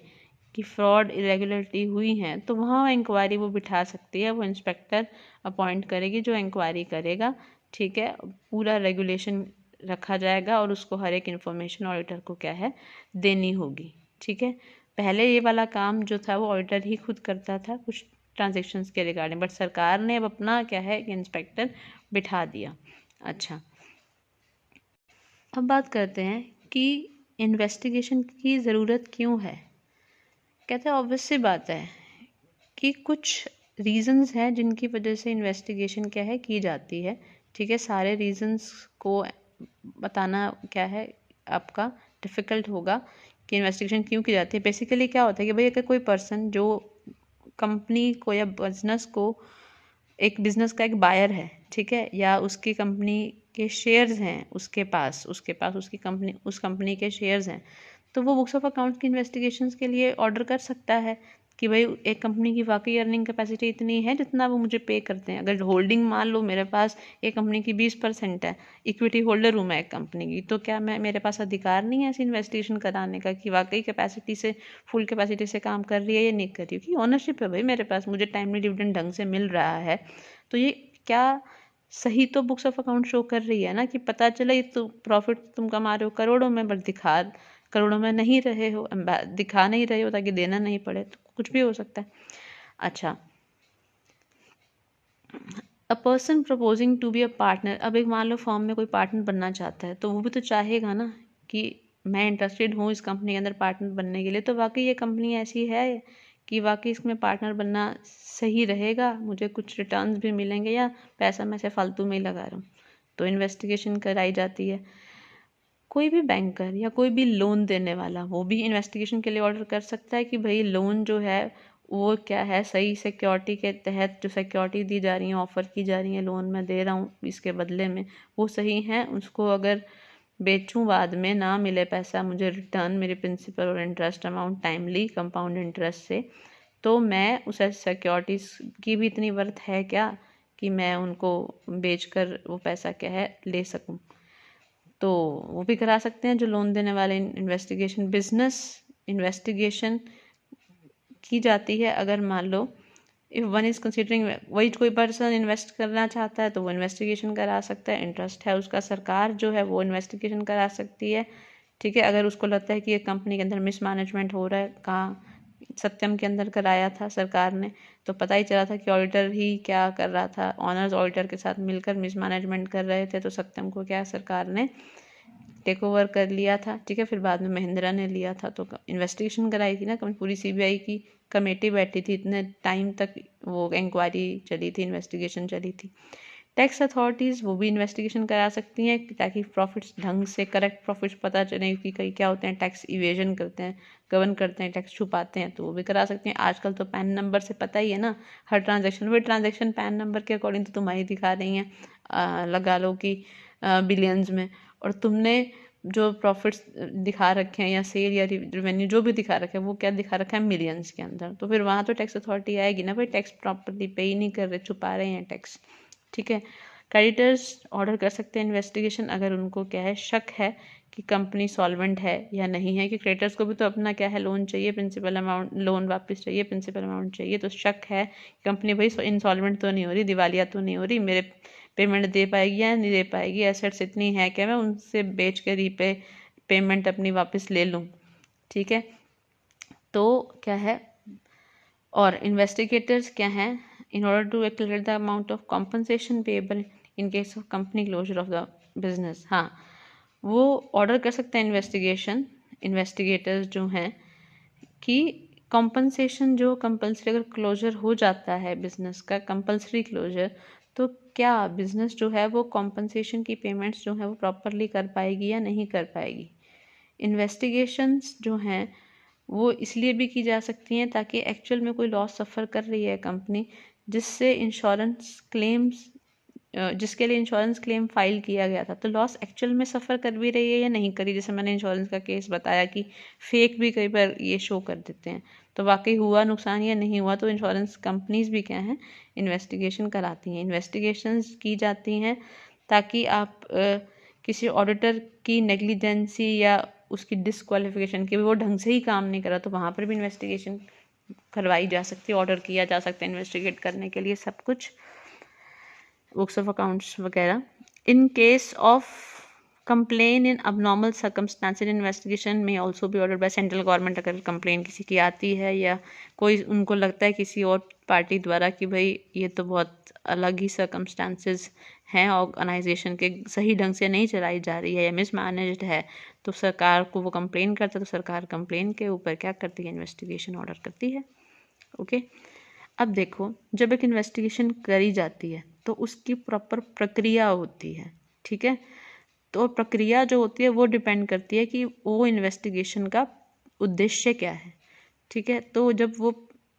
कि फ्रॉड इरेगुलरिटी हुई हैं तो वहाँ इंक्वायरी वो बिठा सकती है, वो इंस्पेक्टर अपॉइंट करेगी जो इंक्वायरी करेगा, ठीक है। पूरा रेगुलेशन रखा जाएगा और उसको हर एक इन्फॉर्मेशन ऑडिटर को क्या है देनी होगी, ठीक है। पहले ये वाला काम जो था वो ऑडिटर ही खुद करता था कुछ ट्रांजेक्शन्स के रिगार्डिंग, बट सरकार ने अब अपना क्या है कि इंस्पेक्टर बिठा दिया। अच्छा, अब बात करते हैं कि इन्वेस्टिगेशन की ज़रूरत क्यों है। कहते हैं ऑब्वियस सी बात है कि कुछ रीजंस हैं जिनकी वजह से इन्वेस्टिगेशन क्या है की जाती है, ठीक है। सारे रीजंस को बताना क्या है आपका डिफ़िकल्ट होगा कि इन्वेस्टिगेशन क्यों की जाती है। बेसिकली क्या होता है कि भाई अगर कोई पर्सन जो कंपनी को या बिजनेस को, एक बिजनेस का एक बायर है, ठीक है, या उसकी कंपनी के शेयर्स हैं उसके पास उसकी कंपनी उस कंपनी के शेयर्स हैं, तो वो बुक्स ऑफ अकाउंट्स की इन्वेस्टिगेशंस के लिए ऑर्डर कर सकता है कि भाई एक कंपनी की वाकई अर्निंग कैपेसिटी इतनी है जितना वो मुझे पे करते हैं। अगर होल्डिंग मान लो मेरे पास एक कंपनी की 20% है, इक्विटी होल्डर हूँ मैं एक कंपनी की, तो क्या मेरे पास अधिकार नहीं है ऐसी इन्वेस्टिगेशन कराने का कि वाकई कैपेसिटी से फुल कैपेसिटी से काम कर रही है या नहीं कर रही है, क्योंकि ओनरशिप है भाई मेरे पास, मुझे टाइमली डिविडेंड ढंग से मिल रहा है। तो ये क्या सही तो बुक्स ऑफ अकाउंट शो कर रही है ना, कि पता चला ये तो प्रॉफिट तुम कमा रहे हो करोड़ों में, बट दिखा करोड़ों में नहीं रहे हो, दिखा नहीं रहे हो ताकि देना नहीं पड़े, तो कुछ भी हो सकता है। अच्छा, a person proposing to be a partner, अब एक मान लो फॉर्म में कोई पार्टनर बनना चाहता है तो वो भी तो चाहेगा ना कि मैं इंटरेस्टेड हूँ इस कंपनी के अंदर पार्टनर बनने के लिए, तो वाकई ये कंपनी ऐसी है कि वाकई इसमें पार्टनर बनना सही रहेगा, मुझे कुछ रिटर्न्स भी मिलेंगे, या पैसा मैं से फालतू में ही लगा रहा हूँ, तो इन्वेस्टिगेशन कराई जाती है। कोई भी बैंकर या कोई भी लोन देने वाला वो भी इन्वेस्टिगेशन के लिए ऑर्डर कर सकता है कि भाई लोन जो है वो क्या है, सही सिक्योरिटी के तहत जो सिक्योरिटी दी जा रही है, ऑफ़र की जा रही है, लोन मैं दे रहा हूँ इसके बदले में, वो सही है, उसको अगर बेचूं बाद में, ना मिले पैसा मुझे रिटर्न, मेरे प्रिंसिपल और interest amount timely compound interest से, तो मैं उस सिक्योरिटीज़ की भी इतनी वर्थ है क्या कि मैं उनको बेचकर वो पैसा क्या है ले सकूं। तो वो भी करा सकते हैं जो लोन देने वाले। इन्वेस्टिगेशन, बिजनेस इन्वेस्टिगेशन की जाती है अगर मान लो इफ़ वन इज़ कंसिडरिंग, वही कोई पर्सन इन्वेस्ट करना चाहता है तो वो इन्वेस्टिगेशन करा सकता है, इंटरेस्ट है उसका, सरकार जो है वो इन्वेस्टिगेशन करा सकती है। ठीक है, अगर उसको लगता है कि ये कंपनी के अंदर मिसमैनेजमेंट हो रहा है, कहाँ सत्यम के अंदर कराया था सरकार ने, तो पता ही चला था कि ऑडिटर ही क्या कर रहा था, ऑनर्स ऑडिटर के साथ मिलकर मिसमैनेजमेंट कर रहे थे, तो सत्यम को क्या सरकार ने टेक ओवर कर लिया था। ठीक है, फिर बाद में महिंद्रा ने लिया था, तो इन्वेस्टिगेशन कराई थी ना, पूरी सीबीआई की कमेटी बैठी थी, इतने टाइम तक वो इंक्वायरी चली थी, इन्वेस्टिगेशन चली थी। टैक्स अथॉरिटीज़ वो भी इन्वेस्टिगेशन करा सकती हैं ताकि प्रॉफिट्स ढंग से, करेक्ट प्रॉफिट्स पता चले, कि कई क्या होते हैं टैक्स इवेजन करते हैं, गबन करते हैं, टैक्स छुपाते हैं, तो वो भी करा सकते हैं। आजकल तो पैन नंबर से पता ही है ना हर ट्रांजैक्शन, वही ट्रांजैक्शन पैन नंबर के अकॉर्डिंग तो तुम्हारी दिखा रही हैं, लगा लो कि बिलियंस में, और तुमने जो प्रॉफिट्स दिखा रखे हैं या सेल या रेवेन्यू जो भी दिखा रखा है वो क्या दिखा रखा है मिलियंस के अंदर, तो फिर वहाँ तो टैक्स अथॉरिटी आएगी ना, भाई टैक्स प्रॉपर्ली पे ही नहीं कर रहे, छुपा रहे हैं टैक्स। ठीक है, क्रेडिटर्स ऑर्डर कर सकते हैं इन्वेस्टिगेशन अगर उनको क्या है शक है कि कंपनी सॉल्वेंट है या नहीं है, कि क्रेडिटर्स को भी तो अपना क्या है लोन चाहिए, प्रिंसिपल अमाउंट, लोन वापस चाहिए, प्रिंसिपल अमाउंट चाहिए, तो शक है कंपनी भाई इंसॉल्वेंट तो नहीं हो रही, दिवालिया तो नहीं हो रही, मेरे पेमेंट दे पाएगी या नहीं दे पाएगी, एसेट्स इतनी है क्या मैं उनसे बेच कर रीपे पेमेंट अपनी वापस ले लूँ। ठीक है, तो क्या है, और इन्वेस्टिगेटर्स क्या हैं, in order to calculate the amount of compensation payable in case of company closure of the business, हाँ वो ऑर्डर कर सकते हैं इन्वेस्टिगेशन, इन्वेस्टिगेटर्स जो हैं कि कॉम्पनसेशन जो कंपल्सरी अगर क्लोजर हो जाता है बिजनेस का, कंपल्सरी क्लोजर, तो क्या बिजनेस जो है वो कॉम्पनसेशन की पेमेंट्स जो है वो प्रॉपरली कर पाएगी या नहीं कर पाएगी। इन्वेस्टिगेशंस जो हैं वो इसलिए भी की जा सकती हैं ताकि एक्चुअल में कोई लॉस सफ़र कर रही है कंपनी, जिससे इंश्योरेंस क्लेम्स, जिसके लिए इंश्योरेंस क्लेम फाइल किया गया था, तो लॉस एक्चुअल में सफ़र कर भी रही है या नहीं करी, जैसे मैंने इंश्योरेंस का केस बताया कि फेक भी कई बार ये शो कर देते हैं, तो वाकई हुआ नुकसान या नहीं हुआ, तो इंश्योरेंस कंपनीज भी क्या हैं इन्वेस्टिगेशन कराती हैं, इन्वेस्टिगेशंस की जाती हैं ताकि आप किसी ऑडिटर की नेग्लिजेंसी या उसकी डिसक्वालिफिकेशन की, वो ढंग से ही काम नहीं करा, तो वहाँ पर भी इन्वेस्टिगेशन करवाई जा सकती है, ऑर्डर किया जा सकता है इन्वेस्टिगेट करने के लिए सब कुछ, बुक्स ऑफ अकाउंट्स वगैरह। इन case of complain in abnormal circumstances investigation में ऑल्सो भी ऑर्डर बाय सेंट्रल गवर्नमेंट, अगर कंप्लेन किसी की आती है या कोई उनको लगता है किसी और पार्टी द्वारा कि भाई ये तो बहुत अलग ही सर्कमस्टांसेस हैं, ऑर्गेनाइजेशन के सही ढंग से नहीं चलाई जा रही है या मिसमैनेज्ड है, तो सरकार को वो कंप्लेन करता है, तो सरकार कंप्लेन के ऊपर क्या करती है इन्वेस्टिगेशन ऑर्डर करती है। ओके, अब देखो जब एक इन्वेस्टिगेशन करी जाती है तो उसकी प्रॉपर प्रक्रिया होती है। ठीक है, तो प्रक्रिया जो होती है वो डिपेंड करती है कि वो इन्वेस्टिगेशन का उद्देश्य क्या है। ठीक है, तो जब वो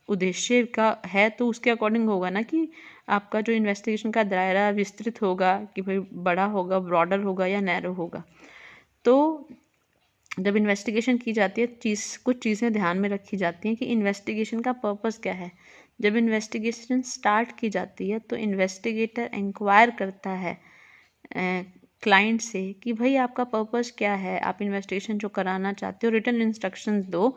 उद्देश्य का है तो उसके अकॉर्डिंग होगा ना कि आपका जो इन्वेस्टिगेशन का दायरा विस्तृत होगा कि भाई बड़ा होगा, ब्रॉडर होगा या नैरो होगा। तो जब इन्वेस्टिगेशन की जाती है कुछ चीज़ें ध्यान में रखी जाती हैं कि इन्वेस्टिगेशन का पर्पस क्या है। जब इन्वेस्टिगेशन स्टार्ट की जाती है तो इन्वेस्टिगेटर इंक्वायर करता है क्लाइंट से कि भाई आपका पर्पस क्या है, आप इन्वेस्टिगेशन जो कराना चाहते हो, रिटन इंस्ट्रक्शंस दो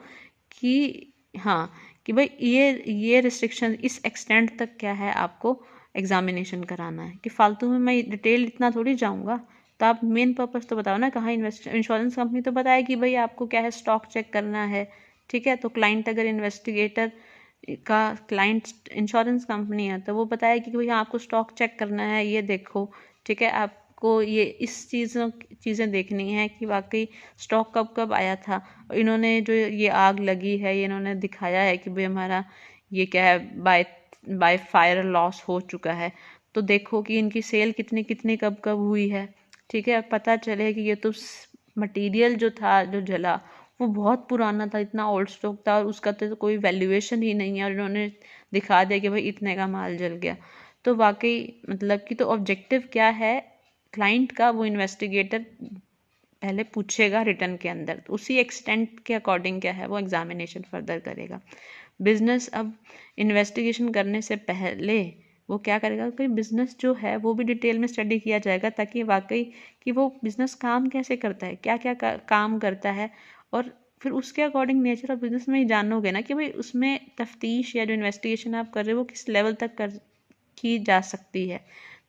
कि हाँ कि भाई ये रिस्ट्रिक्शन इस एक्सटेंट तक क्या है आपको एग्जामिनेशन कराना है, कि फालतू में मैं डिटेल इतना थोड़ी जाऊँगा, तो आप मेन पर्पस तो बताओ ना कहाँ इंश्योरेंस कंपनी तो बताए कि भाई आपको क्या है स्टॉक चेक करना है। ठीक है, तो क्लाइंट अगर इन्वेस्टिगेटर का क्लाइंट इंश्योरेंस कंपनी है तो वो बताया कि भैया आपको स्टॉक चेक करना है, ये देखो। ठीक है, आपको ये इस चीज़ें देखनी है कि वाकई स्टॉक कब कब आया था, इन्होंने जो ये आग लगी है ये इन्होंने दिखाया है कि भाई हमारा ये क्या है बाय फायर लॉस हो चुका है, तो देखो कि इनकी सेल कितनी कितनी कब कब हुई है। ठीक है, पता चले कि ये तो मटेरियल जो था जो जला वो बहुत पुराना था, इतना ओल्ड स्टॉक था और उसका तो कोई वैल्यूएशन ही नहीं है, और इन्होंने दिखा दिया कि भाई इतने का माल जल गया। तो वाकई मतलब कि तो ऑब्जेक्टिव क्या है क्लाइंट का, वो इन्वेस्टिगेटर पहले पूछेगा रिटर्न के अंदर, तो उसी एक्सटेंट के अकॉर्डिंग क्या है वो एग्जामिनेशन फर्दर करेगा। बिजनेस अब इन्वेस्टिगेशन करने से पहले वो क्या करेगा कि बिजनेस जो है वो भी डिटेल में स्टडी किया जाएगा, ताकि वाकई कि वो बिजनेस काम कैसे करता है, क्या क्या काम करता है, और फिर उसके अकॉर्डिंग नेचर ऑफ बिजनेस में ही जानोगे ना कि भाई उसमें तफ्तीश या जो इन्वेस्टिगेशन आप कर रहे हो वो किस लेवल तक की जा सकती है।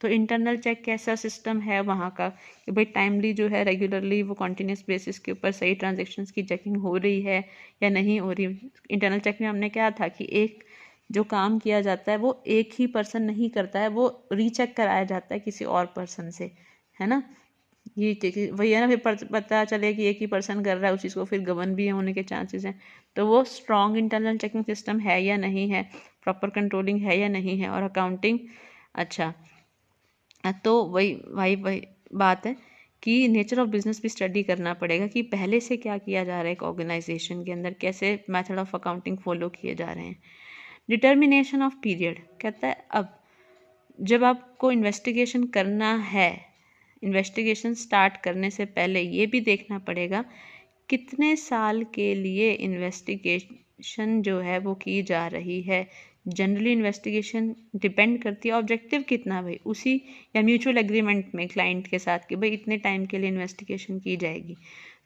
तो इंटरनल चेक कैसा सिस्टम है वहाँ का कि भाई टाइमली जो है रेगुलरली वो कॉन्टीन्यूस बेसिस के ऊपर सही ट्रांजेक्शन्स की चेकिंग हो रही है या नहीं हो रही। इंटरनल चेक में हमने क्या था कि एक जो काम किया जाता है वो एक ही पर्सन नहीं करता है, वो रीचेक कराया जाता है किसी और पर्सन से, है ना। ये वही है ना, फिर पता चले कि एक ही पर्सन कर रहा है उस चीज़ को, फिर गवर्न भी होने के चांसेस हैं। तो वो स्ट्रॉन्ग इंटरनल चेकिंग सिस्टम है या नहीं है, प्रॉपर कंट्रोलिंग है या नहीं है, और अकाउंटिंग अच्छा। तो वही वही वही बात है कि नेचर ऑफ बिजनेस भी स्टडी करना पड़ेगा कि पहले से क्या किया जा रहा है एक ऑर्गेनाइजेशन के अंदर, कैसे मेथड ऑफ अकाउंटिंग फॉलो किए जा रहे हैं। डिटर्मिनेशन ऑफ पीरियड कहता है अब जब आपको इन्वेस्टिगेशन करना है, इन्वेस्टिगेशन स्टार्ट करने से पहले ये भी देखना पड़ेगा कितने साल के लिए इन्वेस्टिगेशन जो है वो की जा रही है। जनरली इन्वेस्टिगेशन डिपेंड करती है ऑब्जेक्टिव कितना भाई उसी या म्यूचुअल एग्रीमेंट में क्लाइंट के साथ कि भाई इतने टाइम के लिए इन्वेस्टिगेशन की जाएगी।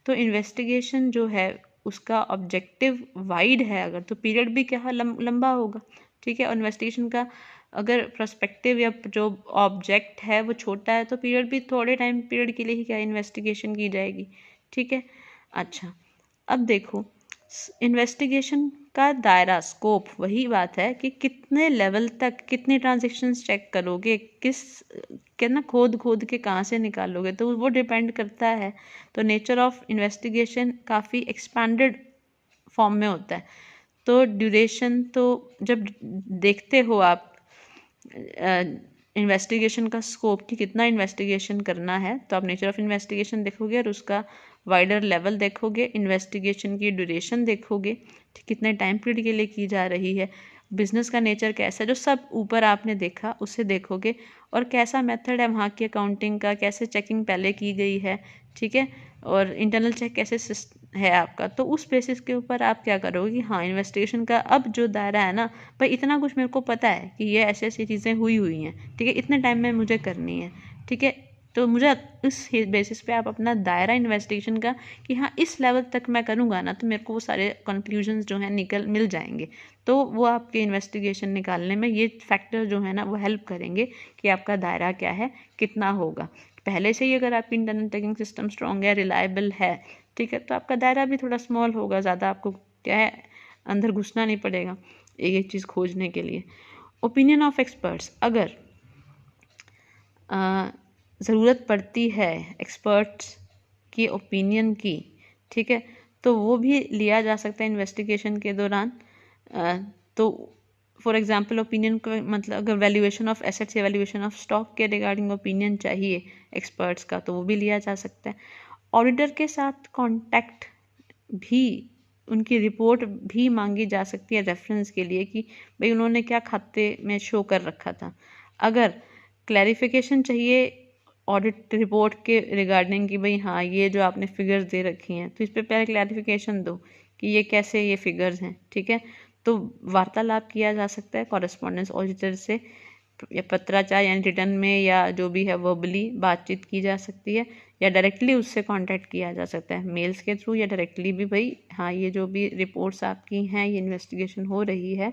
तो इन्वेस्टिगेशन जो है उसका ऑब्जेक्टिव वाइड है अगर, तो पीरियड भी क्या लंबा होगा, ठीक है। और इन्वेस्टिगेशन का अगर पर्सपेक्टिव या जो ऑब्जेक्ट है वो छोटा है तो पीरियड भी थोड़े टाइम पीरियड के लिए ही क्या इन्वेस्टिगेशन की जाएगी, ठीक है। अच्छा अब देखो इन्वेस्टिगेशन का दायरा स्कोप वही बात है कि कितने लेवल तक कितने ट्रांजेक्शन्स चेक करोगे, किस कितना खोद के कहाँ से निकालोगे, तो वो डिपेंड करता है। तो नेचर ऑफ इन्वेस्टिगेशन काफ़ी एक्सपैंडेड फॉर्म में होता है। तो ड्यूरेशन तो जब देखते हो आप इन्वेस्टिगेशन का स्कोप कि कितना इन्वेस्टिगेशन करना है, तो आप नेचर ऑफ इन्वेस्टिगेशन देखोगे और उसका वाइडर लेवल देखोगे, इन्वेस्टिगेशन की ड्यूरेशन देखोगे, कितने टाइम पीरियड के लिए की जा रही है, बिजनेस का नेचर कैसा है, जो सब ऊपर आपने देखा उसे देखोगे, और कैसा मेथड है वहाँ की अकाउंटिंग का, कैसे चेकिंग पहले की गई है, ठीक है, और इंटरनल चेक कैसे है आपका। तो उस बेसिस के ऊपर आप क्या करोगे कि हाँ इन्वेस्टिगेशन का अब जो दायरा है ना भाई इतना कुछ मेरे को पता है कि ये ऐसी ऐसी चीज़ें हुई हैं, ठीक है, इतने टाइम में मुझे करनी है, ठीक है। तो मुझे इस बेसिस पे आप अपना दायरा इन्वेस्टिगेशन का कि हाँ इस लेवल तक मैं करूँगा ना तो मेरे को वो सारे कंक्लूजन्स जो हैं मिल जाएंगे। तो वो आपके इन्वेस्टिगेशन निकालने में ये फैक्टर जो है ना वो हेल्प करेंगे कि आपका दायरा क्या है, कितना होगा। पहले से ही अगर आपकी इंटरनल चेकिंग सिस्टम स्ट्रॉन्ग है, रिलायबल है, ठीक है, तो आपका दायरा भी थोड़ा स्मॉल होगा, ज़्यादा आपको क्या है अंदर घुसना नहीं पड़ेगा एक एक चीज़ खोजने के लिए। ओपिनियन ऑफ एक्सपर्ट्स अगर ज़रूरत पड़ती है एक्सपर्ट्स की ओपिनियन की, ठीक है, तो वो भी लिया जा सकता है इन्वेस्टिगेशन के दौरान। तो फॉर एग्जांपल ओपिनियन का मतलब अगर वैल्यूएशन ऑफ एसेट्स या वैल्यूएशन ऑफ स्टॉक के रिगार्डिंग ओपिनियन चाहिए एक्सपर्ट्स का तो वो भी लिया जा सकता है। ऑडिटर के साथ कांटेक्ट भी, उनकी रिपोर्ट भी मांगी जा सकती है रेफरेंस के लिए कि भाई उन्होंने क्या खाते में शो कर रखा था। अगर क्लैरिफिकेशन चाहिए ऑडिट रिपोर्ट के रिगार्डिंग कि भाई हाँ ये जो आपने फिगर्स दे रखी हैं तो इस पर पहले क्लैरिफिकेशन दो कि ये कैसे ये फिगर्स हैं, ठीक है। तो वार्तालाप किया जा सकता है कॉरेस्पॉन्डेंस ऑडिटर से, या पत्राचार यानी रिटर्न में या जो भी है वर्बली बातचीत की जा सकती है, या डायरेक्टली उससे कांटेक्ट किया जा सकता है मेल्स के थ्रू या डायरेक्टली भी, भाई हाँ ये जो भी रिपोर्ट्स आपकी हैं ये इन्वेस्टिगेशन हो रही है,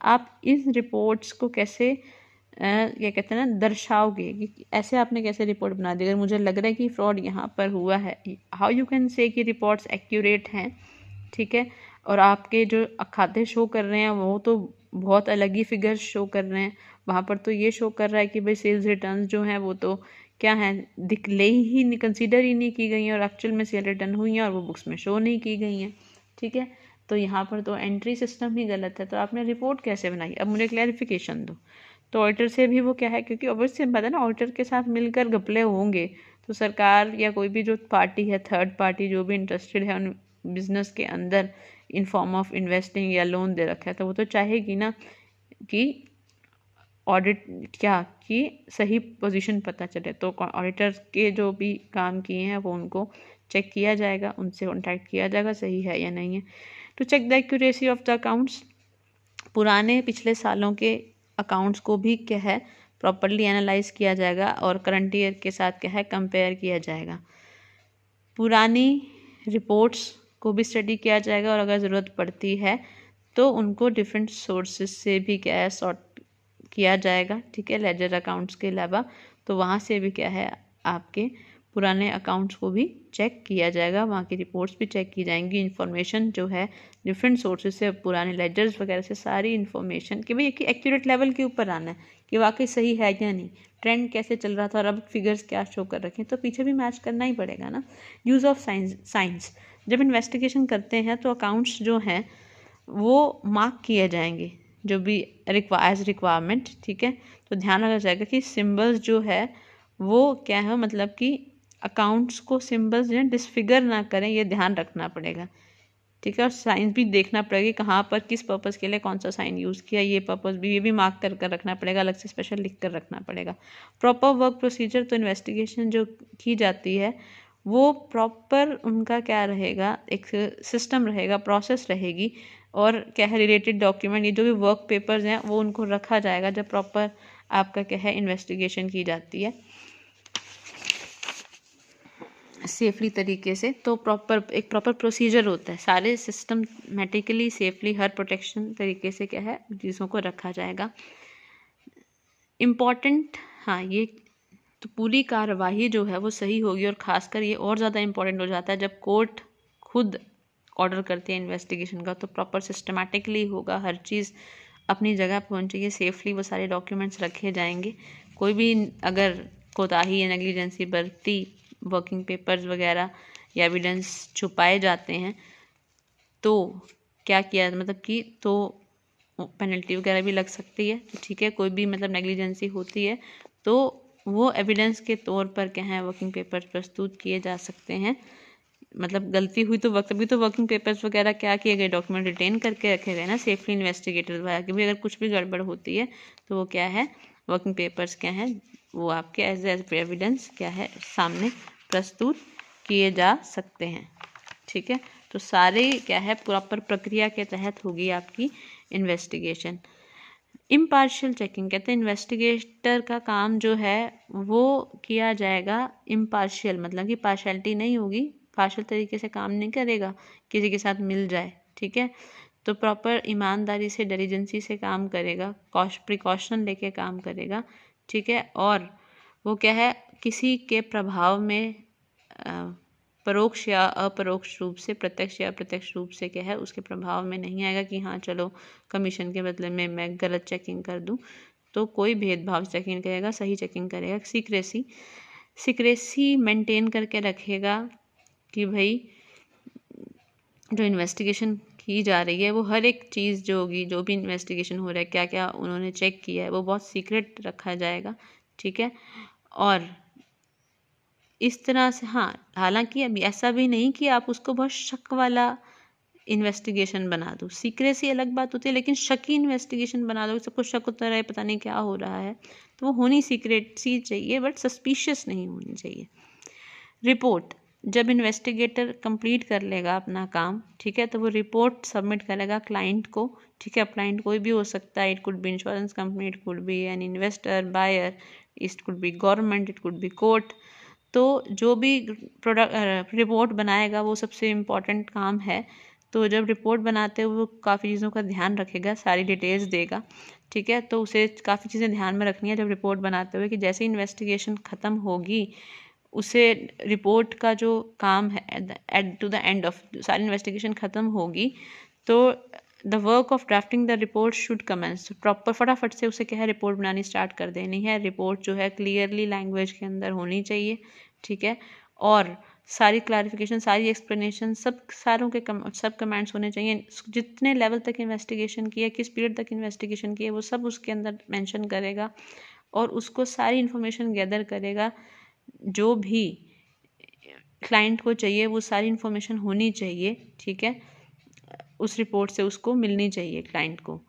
आप इस रिपोर्ट्स को कैसे क्या कहते हैं ना दर्शाओगे कि ऐसे आपने कैसे रिपोर्ट बना दी, अगर मुझे लग रहा है कि फ्रॉड यहाँ पर हुआ है, हाउ यू कैन से कि रिपोर्ट्स एक्यूरेट हैं, ठीक है, और आपके जो खाते शो कर रहे हैं वो तो बहुत अलग ही फिगर्स शो कर रहे हैं, वहाँ पर तो ये शो कर रहा है कि भाई सेल्स रिटर्न जो हैं वो तो क्या है कंसीडर ही नहीं की गई हैं और एक्चुअल में सेल रिटर्न हुई हैं और वो बुक्स में शो नहीं की गई हैं, ठीक है। तो यहाँ पर तो एंट्री सिस्टम ही गलत है, तो आपने रिपोर्ट कैसे बनाई, अब मुझे क्लैरिफिकेशन दो। तो ऑडिटर से भी वो क्या है, क्योंकि ऑब्वियसली बात है ना ऑडिटर के साथ मिलकर घपले होंगे तो सरकार या कोई भी जो पार्टी है थर्ड पार्टी जो भी इंटरेस्टेड है उन बिजनेस के अंदर इन फॉर्म ऑफ इन्वेस्टिंग या लोन दे रखा है तो वो तो चाहेगी ना कि ऑडिट क्या कि सही पोजीशन पता चले। तो ऑडिटर के जो भी काम किए हैं वो उनको चेक किया जाएगा, उनसे कॉन्टैक्ट किया जाएगा सही है या नहीं है। To check the accuracy of the accounts, पुराने पिछले सालों के अकाउंट्स को भी क्या है प्रॉपरली एनालाइज किया जाएगा और करंट ईयर के साथ क्या है कंपेयर किया जाएगा। पुरानी रिपोर्ट्स को भी स्टडी किया जाएगा और अगर ज़रूरत पड़ती है तो उनको डिफरेंट सोर्सेज से भी क्या है सॉर्ट किया जाएगा, ठीक है, लेजर अकाउंट्स के अलावा। तो वहाँ से भी क्या है आपके पुराने अकाउंट्स को भी चेक किया जाएगा, वहाँ की रिपोर्ट्स भी चेक की जाएंगी। इन्फॉर्मेशन जो है डिफरेंट सोर्सेज से, पुराने लेजर्स वगैरह से सारी इन्फॉर्मेशन कि भाई कि एक्यूरेट लेवल के ऊपर आना है कि वाकई सही है या नहीं, ट्रेंड कैसे चल रहा था और अब फिगर्स क्या शो कर रखे हैं, तो पीछे भी मैच करना ही पड़ेगा ना। यूज़ ऑफ साइंस, जब इन्वेस्टिगेशन करते हैं तो अकाउंट्स जो हैं वो मार्क किए जाएंगे जो भी एज रिक्वायरमेंट, ठीक है। तो ध्यान रखा जाएगा कि सिंबल्स जो है वो क्या है, मतलब कि अकाउंट्स को सिंबल्स जो है डिसफिगर ना करें, ये ध्यान रखना पड़ेगा, ठीक है। और साइन भी देखना पड़ेगा कि कहाँ पर किस पर्पज़ के लिए कौन सा साइन यूज़ किया, ये पर्पज़ भी, ये भी मार्क कर कर रखना पड़ेगा, अलग से स्पेशल लिख कर रखना पड़ेगा। प्रॉपर वर्क प्रोसीजर, तो इन्वेस्टिगेशन जो की जाती है वो प्रॉपर उनका क्या रहेगा, एक सिस्टम रहेगा, प्रोसेस रहेगी, और क्या है रिलेटेड डॉक्यूमेंट, ये जो भी वर्क पेपर्स हैं वो उनको रखा जाएगा जब प्रॉपर आपका क्या है इन्वेस्टिगेशन की जाती है सेफली तरीके से। तो एक प्रॉपर प्रोसीजर होता है, सारे सिस्टमेटिकली सेफली हर प्रोटेक्शन तरीके से क्या है चीज़ों को रखा जाएगा। इम्पॉर्टेंट, हाँ, ये तो पूरी कार्यवाही जो है वो सही होगी, और ख़ासकर ये और ज़्यादा इम्पॉर्टेंट हो जाता है जब कोर्ट खुद ऑर्डर करती है इन्वेस्टिगेशन का, तो प्रॉपर सिस्टमेटिकली होगा, हर चीज़ अपनी जगह पहुंचेगी, सेफली वो सारे डॉक्यूमेंट्स रखे जाएंगे। कोई भी अगर कोताही या नेग्लिजेंसी बरती, वर्किंग पेपर्स वगैरह या एविडेंस छुपाए जाते हैं तो क्या किया, मतलब कि तो पेनल्टी वगैरह भी लग सकती है, ठीक है। कोई भी मतलब नेग्लिजेंसी होती है तो वो एविडेंस के तौर पर क्या है वर्किंग पेपर्स प्रस्तुत किए जा सकते हैं। मतलब गलती हुई तो वक्त, अभी तो वर्किंग पेपर्स वगैरह क्या किए गए, डॉक्यूमेंट रिटेन करके रखे गए ना सेफली इन्वेस्टिगेटर द्वारा, कि भाई अगर कुछ भी गड़बड़ होती है तो वो क्या है वर्किंग पेपर्स क्या है वो आपके एज एविडेंस क्या है सामने प्रस्तुत किए जा सकते हैं, ठीक है। तो सारे क्या है प्रॉपर प्रक्रिया के तहत होगी आपकी इन्वेस्टिगेशन। इम्पार्शियल चेकिंग, कहते हैं इन्वेस्टिगेटर का काम जो है वो किया जाएगा इम्पार्शियल, मतलब कि पार्शियलिटी नहीं होगी, पार्शियल तरीके से काम नहीं करेगा, किसी के साथ मिल जाए, ठीक है। तो प्रॉपर ईमानदारी से, डिलीजेंसी से काम करेगा, प्रिकॉशन लेके काम करेगा, ठीक है। और वो क्या है किसी के प्रभाव में परोक्ष या अपरोक्ष रूप से, प्रत्यक्ष या अप्रत्यक्ष रूप से क्या है उसके प्रभाव में नहीं आएगा कि हाँ चलो कमीशन के बदले में मैं गलत चेकिंग कर दूं। तो कोई भेदभाव चेकिंग करेगा, सही चेकिंग करेगा। सीक्रेसी मेंटेन करके रखेगा कि भाई जो इन्वेस्टिगेशन की जा रही है वो हर एक चीज़ जो होगी, जो भी इन्वेस्टिगेशन हो रहा है, क्या क्या उन्होंने चेक किया है वो बहुत सीक्रेट रखा जाएगा, ठीक है। और इस तरह से, हाँ, हालांकि अभी ऐसा भी नहीं कि आप उसको बहुत शक वाला इन्वेस्टिगेशन बना दो, सीक्रेसी अलग बात होती है, लेकिन शकी इन्वेस्टिगेशन बना दो, सबको शक होता रहे पता नहीं क्या हो रहा है, तो वो होनी सीक्रेट सी चाहिए, बट सस्पिशियस नहीं होनी चाहिए। रिपोर्ट, जब इन्वेस्टिगेटर कंप्लीट कर लेगा अपना काम, ठीक है, तो वो रिपोर्ट सबमिट करेगा क्लाइंट को, ठीक है। क्लाइंट कोई भी हो सकता है, it could be insurance company, it could be an investor, buyer, it could be government, it could be court. तो जो भी प्रोडक्ट रिपोर्ट बनाएगा वो सबसे इम्पॉर्टेंट काम है। तो जब रिपोर्ट बनाते हुए वो काफ़ी चीज़ों का ध्यान रखेगा, सारी डिटेल्स देगा, ठीक है। तो उसे काफ़ी चीज़ें ध्यान में रखनी है जब रिपोर्ट बनाते हुए कि जैसे इन्वेस्टिगेशन ख़त्म होगी उसे रिपोर्ट का जो काम है at to the end of सारी इन्वेस्टिगेशन ख़त्म होगी तो the work of drafting the report should commence, proper फटाफट से उसे क्या है रिपोर्ट बनानी स्टार्ट कर देनी है। रिपोर्ट जो है क्लियरली लैंग्वेज के अंदर होनी चाहिए, ठीक है। और सारी क्लैरिफिकेशन, सारी एक्सप्लेनेशन, सारों के सब कमेंट्स होने चाहिए, जितने लेवल तक इन्वेस्टिगेशन की है, किस पीरियड तक इन्वेस्टिगेशन की है, वो सब उसके अंदर मेंशन करेगा और उसको सारी इन्फॉर्मेशन गैदर करेगा जो भी क्लाइंट को चाहिए, वो सारी इन्फॉर्मेशन होनी चाहिए, ठीक है। उस रिपोर्ट से उसको मिलनी चाहिए क्लाइंट को।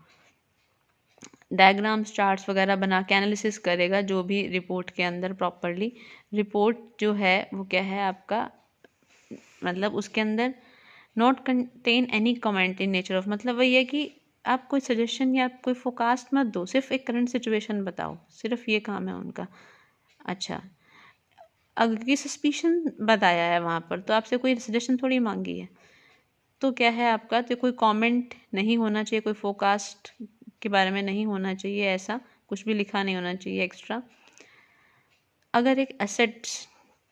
डायग्राम्स, चार्ट्स वगैरह बना के एनालिसिस करेगा जो भी रिपोर्ट के अंदर प्रॉपरली। रिपोर्ट जो है वो क्या है आपका मतलब उसके अंदर not contain any comment in nature of, मतलब वही है कि आप कोई सजेशन या कोई फोकास्ट मत दो, सिर्फ एक करंट सिचुएशन बताओ, सिर्फ ये काम है उनका। अच्छा, अगर की सस्पिशन बताया है वहाँ पर, तो आपसे कोई सजेशन थोड़ी मांगी है, तो क्या है आपका, तो कोई कमेंट नहीं होना चाहिए, कोई फोरकास्ट के बारे में नहीं होना चाहिए, ऐसा कुछ भी लिखा नहीं होना चाहिए एक्स्ट्रा। अगर एक एसेट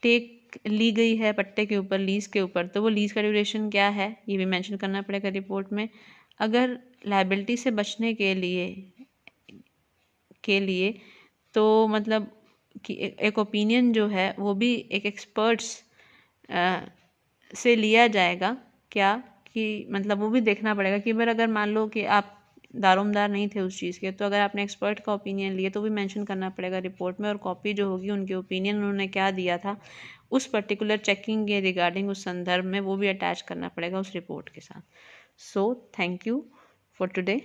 टेक ली गई है पट्टे के ऊपर, लीज के ऊपर, तो वो लीज का ड्यूरेशन क्या है ये भी मेंशन करना पड़ेगा रिपोर्ट में। अगर लायबिलिटी से बचने के लिए तो मतलब कि एक ओपिनियन जो है वो भी एक एक्सपर्ट्स से लिया जाएगा क्या, कि मतलब वो भी देखना पड़ेगा कि अगर मान लो कि आप दारोमदार नहीं थे उस चीज़ के, तो अगर आपने एक्सपर्ट का ओपिनियन लिए तो भी मेंशन करना पड़ेगा रिपोर्ट में, और कॉपी जो होगी उनके ओपिनियन उन्होंने क्या दिया था उस पर्टिकुलर चेकिंग के रिगार्डिंग उस संदर्भ में, वो भी अटैच करना पड़ेगा उस रिपोर्ट के साथ। So thank you for today.